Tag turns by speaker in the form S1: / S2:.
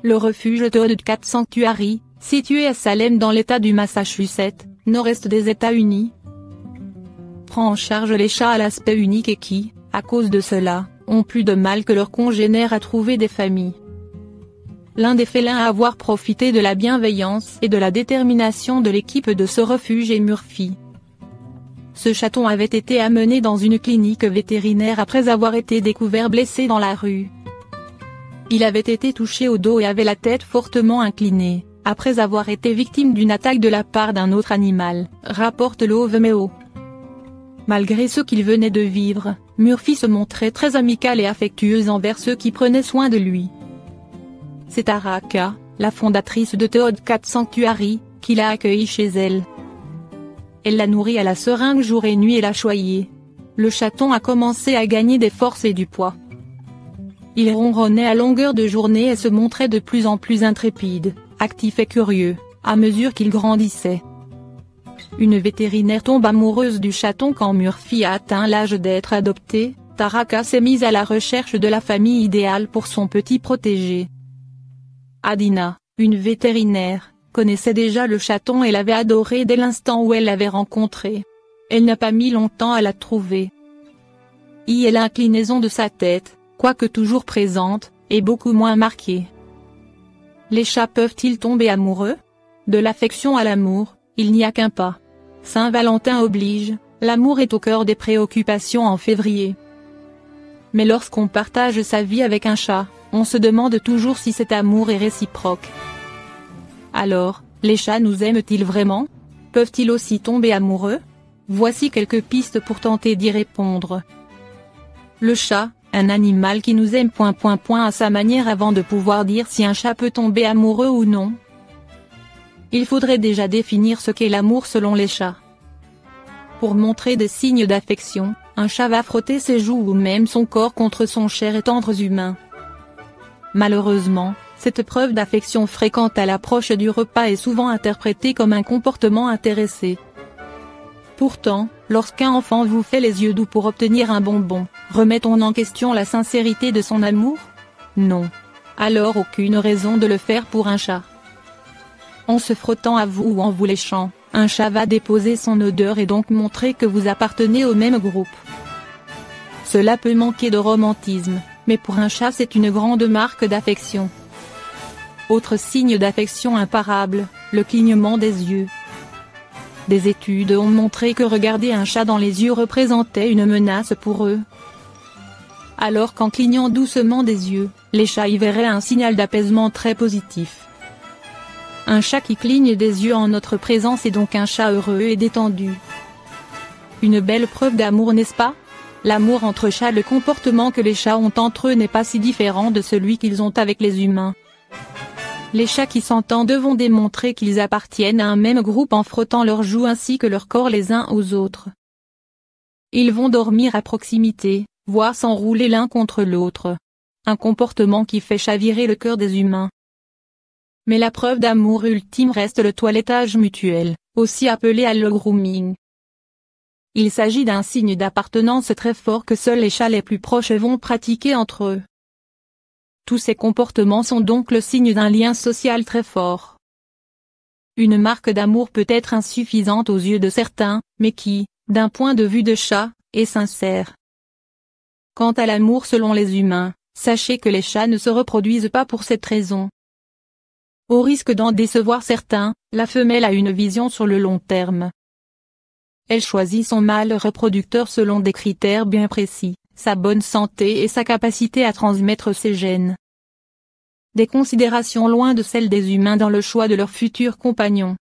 S1: le refuge Toad Cat Sanctuary, situé à Salem dans l'État du Massachusetts, nord-est des États-Unis, prend en charge les chats à l'aspect unique et qui, à cause de cela, ont plus de mal que leurs congénères à trouver des familles. L'un des félins à avoir profité de la bienveillance et de la détermination de l'équipe de ce refuge est Murphy. Ce chaton avait été amené dans une clinique vétérinaire après avoir été découvert blessé dans la rue. Il avait été touché au dos et avait la tête fortement inclinée, après avoir été victime d'une attaque de la part d'un autre animal, rapporte l'OVMEO. Malgré ce qu'il venait de vivre, Murphy se montrait très amical et affectueux envers ceux qui prenaient soin de lui. C'est Taraka, la fondatrice de Toad Cat Sanctuary, qui l'a accueilli chez elle. Elle l'a nourri à la seringue jour et nuit et l'a choyé. Le chaton a commencé à gagner des forces et du poids. Il ronronnait à longueur de journée et se montrait de plus en plus intrépide, actif et curieux, à mesure qu'il grandissait. Une vétérinaire tombe amoureuse du chaton quand Murphy a atteint l'âge d'être adopté. Taraka s'est mise à la recherche de la famille idéale pour son petit protégé. Adina, une vétérinaire, connaissait déjà le chaton et l'avait adoré dès l'instant où elle l'avait rencontré. Elle n'a pas mis longtemps à la trouver. Et l'inclinaison de sa tête, quoique toujours présente, est beaucoup moins marquée. Les chats peuvent-ils tomber amoureux? De l'affection à l'amour, il n'y a qu'un pas. Saint-Valentin oblige, l'amour est au cœur des préoccupations en février. Mais lorsqu'on partage sa vie avec un chat, on se demande toujours si cet amour est réciproque. Alors, les chats nous aiment-ils vraiment? Peuvent-ils aussi tomber amoureux? Voici quelques pistes pour tenter d'y répondre. Le chat, un animal qui nous aime ... à sa manière avant de pouvoir dire si un chat peut tomber amoureux ou non. Il faudrait déjà définir ce qu'est l'amour selon les chats. Pour montrer des signes d'affection, un chat va frotter ses joues ou même son corps contre son cher et tendre humain. Malheureusement, cette preuve d'affection fréquente à l'approche du repas est souvent interprétée comme un comportement intéressé. Pourtant, lorsqu'un enfant vous fait les yeux doux pour obtenir un bonbon, remet-on en question la sincérité de son amour? Non. Alors aucune raison de le faire pour un chat. En se frottant à vous ou en vous léchant, un chat va déposer son odeur et donc montrer que vous appartenez au même groupe. Cela peut manquer de romantisme, mais pour un chat c'est une grande marque d'affection. Autre signe d'affection imparable, le clignement des yeux. Des études ont montré que regarder un chat dans les yeux représentait une menace pour eux. Alors qu'en clignant doucement des yeux, les chats y verraient un signal d'apaisement très positif. Un chat qui cligne des yeux en notre présence est donc un chat heureux et détendu. Une belle preuve d'amour, n'est-ce pas? L'amour entre chats. Le comportement que les chats ont entre eux n'est pas si différent de celui qu'ils ont avec les humains. Les chats qui s'entendent vont démontrer qu'ils appartiennent à un même groupe en frottant leurs joues ainsi que leur corps les uns aux autres. Ils vont dormir à proximité, voire s'enrouler l'un contre l'autre. Un comportement qui fait chavirer le cœur des humains. Mais la preuve d'amour ultime reste le toilettage mutuel, aussi appelé halo grooming. Il s'agit d'un signe d'appartenance très fort que seuls les chats les plus proches vont pratiquer entre eux. Tous ces comportements sont donc le signe d'un lien social très fort. Une marque d'amour peut être insuffisante aux yeux de certains, mais qui, d'un point de vue de chat, est sincère. Quant à l'amour selon les humains, sachez que les chats ne se reproduisent pas pour cette raison. Au risque d'en décevoir certains, la femelle a une vision sur le long terme. Elle choisit son mâle reproducteur selon des critères bien précis, sa bonne santé et sa capacité à transmettre ses gènes. Des considérations loin de celles des humains dans le choix de leur futur compagnon.